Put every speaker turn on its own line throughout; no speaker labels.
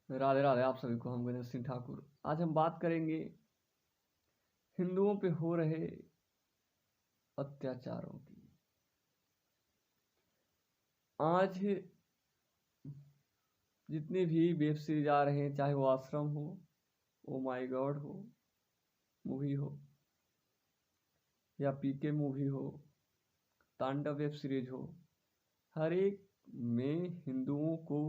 राधे राधे। आप सभी को हम गणेश सिंह ठाकुर। आज हम बात करेंगे हिंदुओं पे हो रहे अत्याचारों की। आज जितने भी वेब सीरीज आ रहे हैं, चाहे वो आश्रम हो, ओ माय गॉड हो मूवी हो, या पीके मूवी हो, तांडव वेब सीरीज हो, हर एक में हिंदुओं को,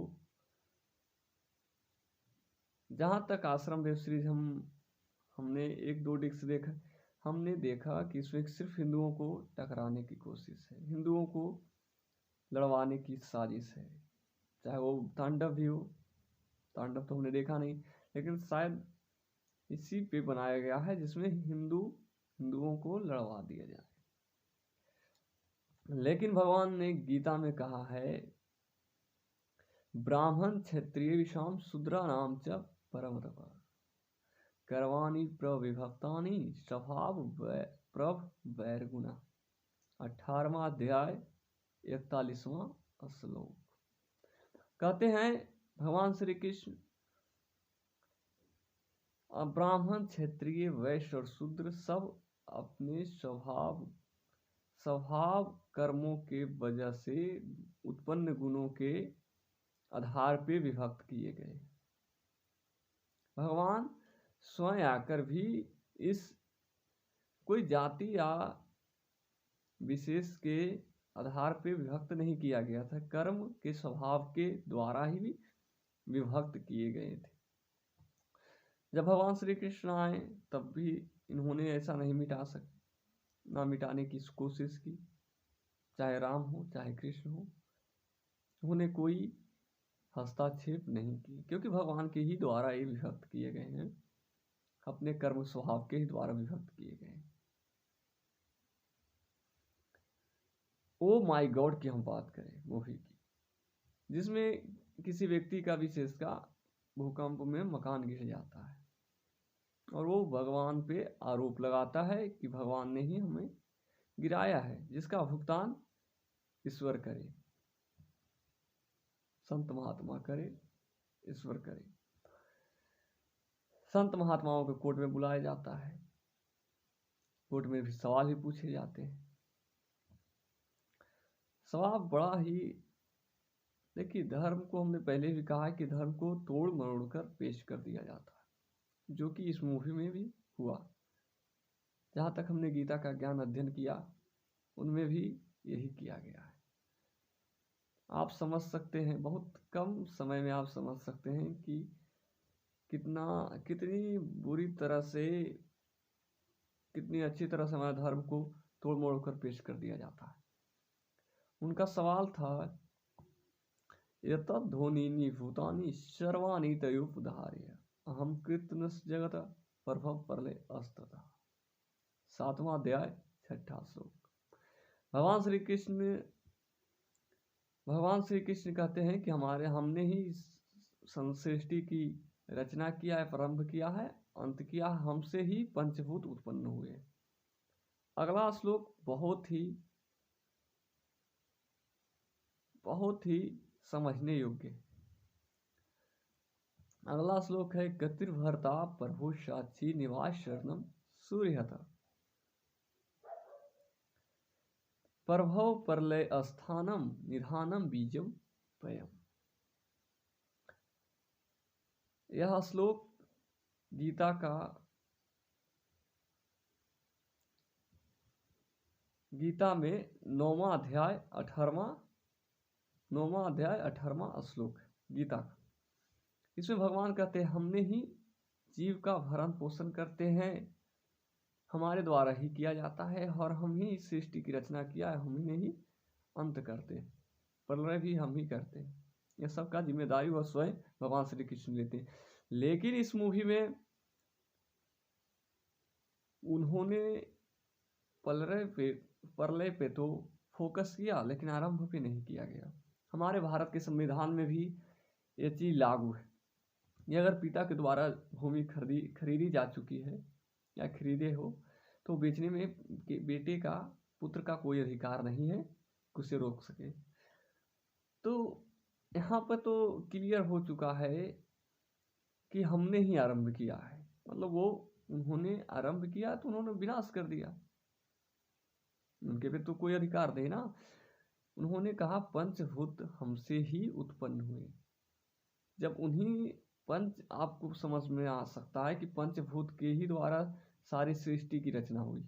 जहाँ तक आश्रम वेब सीरीज हमने एक दो डिस्क देखा, हमने देखा कि इसमें सिर्फ हिंदुओं को टकराने की कोशिश है, हिंदुओं को लड़वाने की साजिश है। चाहे वो तांडव भी हो, तांडव तो हमने देखा नहीं, लेकिन शायद इसी पे बनाया गया है जिसमें हिंदुओं को लड़वा दिया जाए। लेकिन भगवान ने गीता में कहा है, ब्राह्मण क्षत्रिय विषाम शूद्रा नाम च परम तप कर्वाणि प्रविभक्तानि स्वभाव प्रभ वैरगुणा। 18वां अध्याय 41वां श्लोक। कहते हैं भगवान श्री कृष्ण, ब्राह्मण क्षत्रिय वैश्य और शूद्र सब अपने स्वभाव कर्मों के वजह से उत्पन्न गुणों के आधार पे विभक्त किए गए। भगवान स्वयं आकर भी इस कोई जाति या विशेष के आधार पे विभक्त नहीं किया गया था, कर्म के स्वभाव के द्वारा ही विभक्त किए गए थे। जब भगवान श्री कृष्ण आए तब भी इन्होंने ऐसा नहीं मिटाने की कोशिश की। चाहे राम हो चाहे कृष्ण हो, उन्होंने कोई हस्तक्षेप नहीं की, क्योंकि भगवान के ही द्वारा ये विभक्त किए गए हैं, अपने कर्म स्वभाव के ही द्वारा विभक्त किए गए हैं। ओ माय गॉड की हम बात करें मूवी की, जिसमें किसी व्यक्ति का विशेष का भूकंप में मकान गिर जाता है और वो भगवान पे आरोप लगाता है कि भगवान ने ही हमें गिराया है, जिसका भुगतान ईश्वर करे, संत महात्मा करे, ईश्वर करे। संत महात्माओं को कोर्ट में बुलाया जाता है, कोर्ट में भी सवाल ही पूछे जाते हैं। सवाल बड़ा ही, देखिए धर्म को हमने पहले भी कहा कि धर्म को तोड़ मरोड़ कर पेश कर दिया जाता है, जो कि इस मूवी में भी हुआ। जहाँ तक हमने गीता का ज्ञान अध्ययन किया, उनमें भी यही किया गया है। आप समझ सकते हैं, बहुत कम समय में आप समझ सकते हैं कि कितनी बुरी तरह से, कितनी अच्छी तरह से हमारे धर्म को तोड़ मोड़ कर पेश कर दिया जाता है। उनका सवाल था, एतद् ध्वनीनि भूतानि सर्वाणि तयोपधार्य अहम कृतनस् जगत प्रभव परले अस्ततः। 7वां अध्याय 6वां श्लोक। भगवान श्री कृष्ण कहते हैं कि हमने ही सृष्टि की रचना किया है, प्रारंभ किया है, अंत किया, हमसे ही पंचभूत उत्पन्न हुए। अगला श्लोक बहुत ही समझने योग्य। अगला श्लोक है, गतिर्भर्ता प्रभु साक्षी निवास शरणम सूर्यता प्रभव परलय स्थानम निधानम बीजम पयम। यह श्लोक गीता में 9वां अध्याय 18वां श्लोक है गीता का। इसमें भगवान कहते हैं, हमने ही जीव का भरण पोषण करते हैं, हमारे द्वारा ही किया जाता है, और हम ही इस सृष्टि की रचना किया है, हम ही अंत करते हैं, प्रलय भी हम ही करते हैं। यह सब का जिम्मेदारी वह स्वयं भगवान श्री कृष्ण लेते हैं। लेकिन इस मूवी में उन्होंने प्रलय पे तो फोकस किया, लेकिन आरंभ पे नहीं किया गया। हमारे भारत के संविधान में भी ये चीज लागू है। ये अगर पिता के द्वारा भूमि खरीदी जा चुकी है या खरीदे हो, तो बेचने में बेटे का, पुत्र का कोई अधिकार नहीं है कि उसे रोक सके। तो यहाँ पर तो क्लियर हो चुका है कि हमने ही आरंभ किया है, मतलब वो उन्होंने आरंभ किया तो उन्होंने विनाश कर दिया, उनके पे तो कोई अधिकार नहीं ना। उन्होंने कहा पंचभूत हमसे ही उत्पन्न हुए। जब उन्हीं पंच, आपको समझ में आ सकता है कि पंचभूत के ही द्वारा सारी सृष्टि की रचना हुई,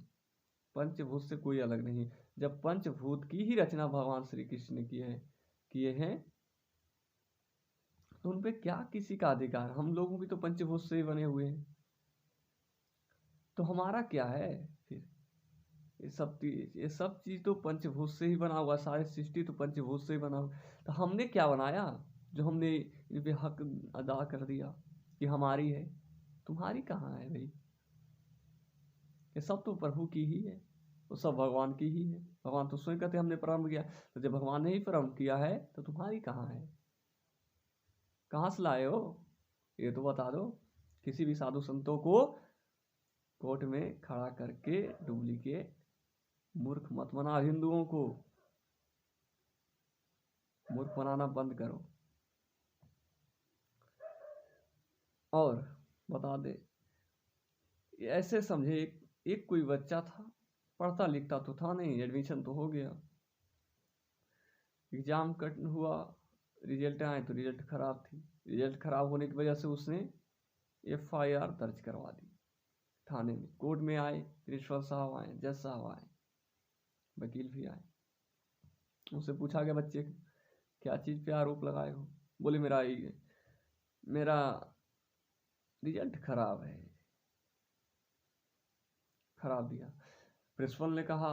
पंचभूत से कोई अलग नहीं। जब पंचभूत की ही रचना भगवान श्री कृष्ण ने किए हैं तो उनपे क्या किसी का अधिकार? हम लोग भी तो पंचभूत से ही बने हुए हैं, तो हमारा क्या है फिर? ये सब चीज तो पंचभूत से ही बना हुआ, सारी सृष्टि तो पंचभूत से ही बना हुआ। तो हमने क्या बनाया जो हमने इन पे हक अदा कर दिया कि हमारी है? तुम्हारी कहाँ है भाई? ये सब तो प्रभु की ही है, वो सब भगवान की ही है। भगवान तो स्वयं कहते हमने प्रारंभ किया, तो जब भगवान ने ही प्रारंभ किया है तो तुम्हारी कहाँ है? कहाँ से लाए हो ये तो बता दो। किसी भी साधु संतों को कोर्ट में खड़ा करके डुप्लीकेट मूर्ख मत बना, हिंदुओं को मूर्ख बनाना बंद करो। और बता दे, ऐसे समझे एक कोई बच्चा था, पढ़ता लिखता तो था नहीं, एडमिशन तो हो गया, एग्जाम कट हुआ, रिजल्ट आए तो रिजल्ट खराब थी। रिजल्ट खराब होने की वजह से उसने FIR दर्ज करवा दी थाने में। कोर्ट में आए, प्रिंसिपल साहब आए, जज साहब आए, वकील भी आए। उससे पूछा गया बच्चे को क्या चीज़ पे आरोप लगाए हो? बोले मेरा रिजल्ट खराब है, खराब दिया। प्रिंसिपल ने कहा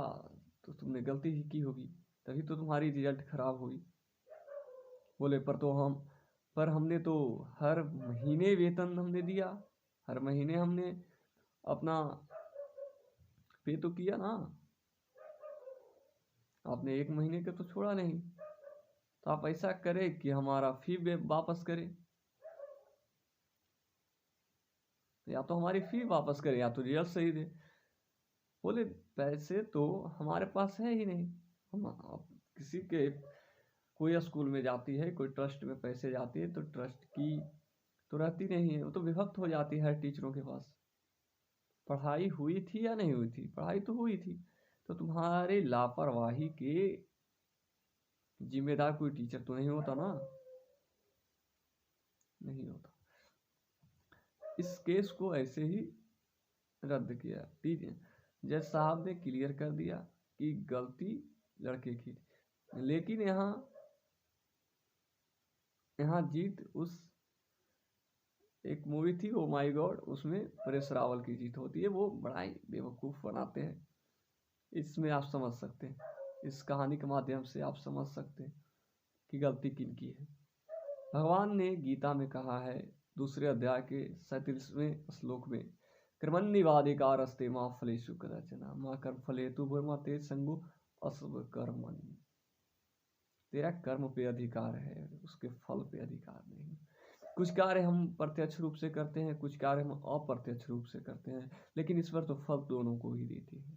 तो तुमने गलती ही की होगी, तभी तो तुम्हारी रिजल्ट खराब हुई। बोले पर हमने तो हर महीने वेतन हमने दिया, हर महीने हमने अपना पे तो किया ना, आपने एक महीने का तो छोड़ा नहीं। तो आप ऐसा करें कि हमारा फी वापस करें, या तो हमारी फी वापस करें या तो रिजल्ट सही दे। बोले पैसे तो हमारे पास है ही नहीं। हम आप किसी के कोई स्कूल में जाती है, कोई ट्रस्ट में पैसे जाती है तो ट्रस्ट की तो रहती नहीं है, वो तो विभक्त हो जाती है टीचरों के पास। पढ़ाई हुई थी या नहीं हुई थी? पढ़ाई तो हुई थी। तो तुम्हारे लापरवाही के जिम्मेदार कोई टीचर तो नहीं होता ना, नहीं होता। इस केस को ऐसे ही रद्द किया। जज साहब ने क्लियर कर दिया कि गलती लड़के की थी, लेकिन यहाँ जीत उस एक मूवी थी ओ माई गॉड, उसमें परेश रावल की जीत होती है। वो बड़ा ही बेवकूफ़ बनाते हैं। इसमें आप समझ सकते हैं, इस कहानी के माध्यम से आप समझ सकते हैं कि गलती किनकी है। भगवान ने गीता में कहा है, दूसरे अध्याय के 37वें श्लोक में, कर्मण्येवाधिकारस्ते मा फलेषु कदाचन मा कर्मफलेतु भूर्मा ते संगो अशुभ कर्मण। तेरा कर्म पे अधिकार है, उसके फल पे अधिकार नहीं। कुछ कार्य हम प्रत्यक्ष रूप से करते हैं, कुछ कार्य हम अप्रत्यक्ष रूप से करते हैं, लेकिन ईश्वर तो फल दोनों को ही देती है,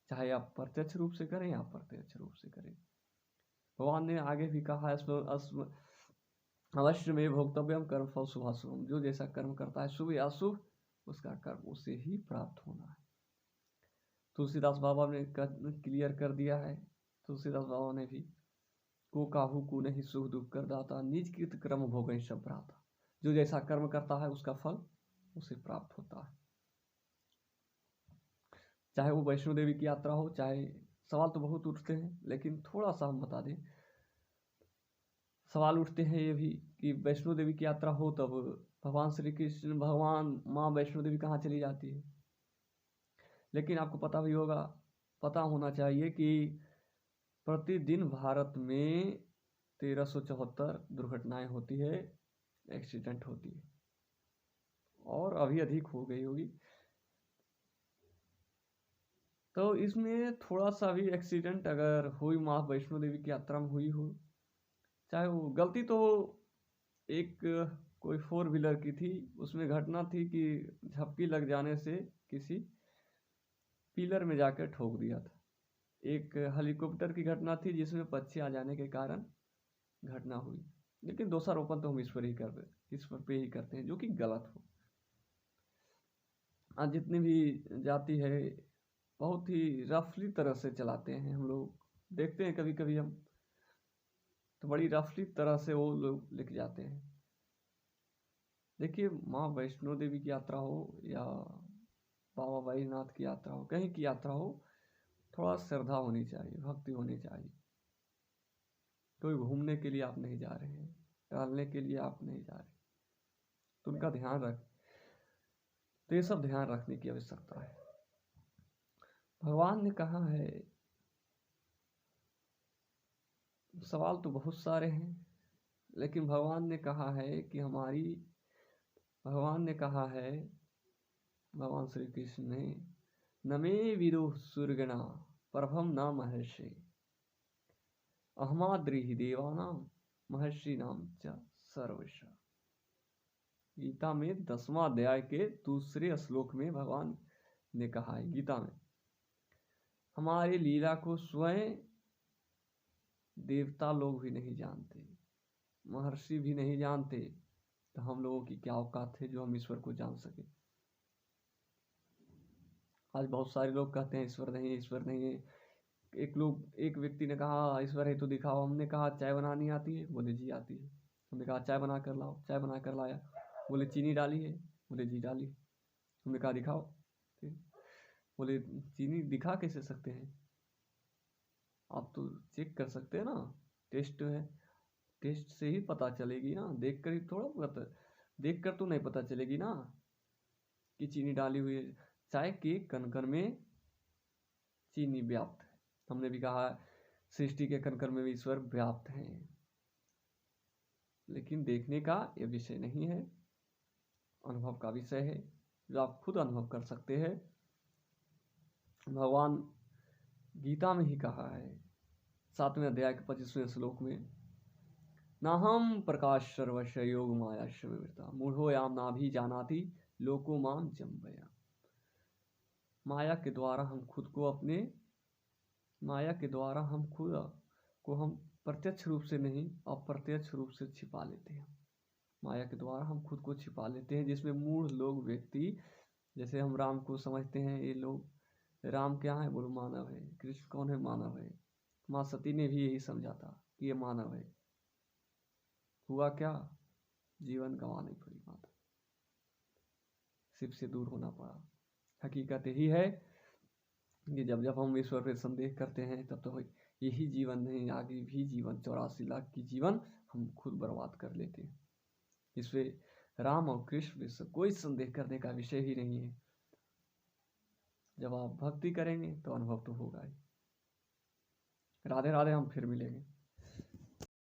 चाहे आप प्रत्यक्ष रूप से करें या अप्रत्यक्ष रूप से करें। भगवान ने आगे भी कहा है, अवश्य में भोक्तव्यम कर्म फल शुभाशुभम, जो जैसा कर्म करता है शुभ या अशुभ, उसका कर्म उसे ही प्राप्त होना है। तुलसीदास बाबा ने क्लियर कर दिया है। तुलसीदास बाबा ने भी, को काहू को नहीं सुख दुख कर दाता, निज कृत कर्म भोगें सब भ्राता। जो जैसा कर्म करता है उसका फल उसे प्राप्त होता है। चाहे वो वैष्णो देवी की यात्रा हो, चाहे, सवाल तो बहुत उठते हैं लेकिन थोड़ा सा हम बता दें। सवाल उठते हैं ये भी कि वैष्णो देवी की यात्रा हो तब भगवान श्री कृष्ण, भगवान माँ वैष्णो देवी कहाँ चली जाती है? लेकिन आपको पता भी होगा, पता होना चाहिए कि प्रतिदिन भारत में 1374 दुर्घटनाएं होती है, एक्सीडेंट होती है, और अभी अधिक हो गई होगी। तो इसमें थोड़ा सा भी एक्सीडेंट अगर हुई माँ वैष्णो देवी की यात्रा में हुई हो, चाहे वो गलती तो एक कोई 4 व्हीलर की थी, उसमें घटना थी कि झपकी लग जाने से किसी पिलर में जाकर ठोक दिया था। एक हेलीकॉप्टर की घटना थी जिसमें पक्षी आ जाने के कारण घटना हुई। लेकिन दोषारोपण तो हम ईश्वर पे ही करते हैं, जो कि गलत हो। आज जितनी भी जाति है बहुत ही रफली तरह से चलाते हैं, हम लोग देखते हैं कभी कभी हम तो बड़ी रफली तरह से वो लोग लेके जाते हैं। देखिए, माँ वैष्णो देवी की यात्रा हो या बाबा बैजनाथ की यात्रा हो, कहीं की यात्रा हो, थोड़ा श्रद्धा होनी चाहिए, भक्ति होनी चाहिए। कोई घूमने के लिए आप नहीं जा रहे हैं, टहलने के लिए आप नहीं जा रहे, तो उनका ध्यान रख, तो ये सब ध्यान रखने की आवश्यकता है। भगवान ने कहा है, सवाल तो बहुत सारे हैं, लेकिन भगवान ने कहा है कि भगवान श्री कृष्ण ने, नमे विदुः सुरगणा प्रभम न महर्षि अहमाद्रिहि देवानां महर्षि नाम च सर्वश। गीता में 10वां अध्याय के दूसरे श्लोक में भगवान ने कहा है, गीता में, हमारी लीला को स्वयं देवता लोग भी नहीं जानते, महर्षि भी नहीं जानते, तो हम लोगों की क्या औकात है जो हम ईश्वर को जान सके। आज बहुत सारे लोग कहते हैं ईश्वर नहीं है, ईश्वर नहीं है। एक व्यक्ति ने कहा ईश्वर है तो दिखाओ। हमने कहा चाय बनानी आती है? बोले जी आती है। हमने कहा चाय बना कर लाओ, चाय बना कर लाया। बोले चीनी डाली है? बोले जी डाली। हमने कहा दिखाओ। फिर बोले चीनी दिखा कैसे सकते हैं, आप तो चेक कर सकते हैं ना, टेस्ट है, टेस्ट से ही पता चलेगी ना, देख कर ही थोड़ा पता, देख कर तो नहीं पता चलेगी ना कि चीनी डाली हुई है। चाय के कण-कण में चीनी व्याप्त है। हमने भी कहा सृष्टि के कण-कण में भी ईश्वर व्याप्त हैं, लेकिन देखने का यह विषय नहीं है, अनुभव का विषय है, जो आप खुद अनुभव कर सकते हैं। भगवान गीता में ही कहा है 7वें अध्याय के 25वें श्लोक में, नाहम प्रकाश सर्वस्य योग माया विवृता मूढ़ो याम नाभि जानाति लोको माम जम्बया। माया के द्वारा हम खुद को हम प्रत्यक्ष रूप से नहीं, अप्रत्यक्ष रूप से छिपा लेते हैं। माया के द्वारा हम खुद को छिपा लेते हैं, जिसमें मूढ़ लोग व्यक्ति, जैसे हम राम को समझते हैं, ये लोग राम क्या है, बोलो मानव है। कृष्ण कौन है? मानव है। माँ सती ने भी यही समझा था कि ये मानव है। हुआ क्या? जीवन गंवानी पड़ी माता, शिव से दूर होना पड़ा। हकीकत यही है कि जब जब हम ईश्वर पर संदेह करते हैं, तब तो यही जीवन नहीं, आगे भी जीवन 84 लाख की जीवन हम खुद बर्बाद कर लेते हैं। इसमें राम और कृष्ण से कोई संदेह करने का विषय ही नहीं है। जब आप भक्ति करेंगे तो अनुभव तो होगा ही। राधे राधे, हम फिर मिलेंगे।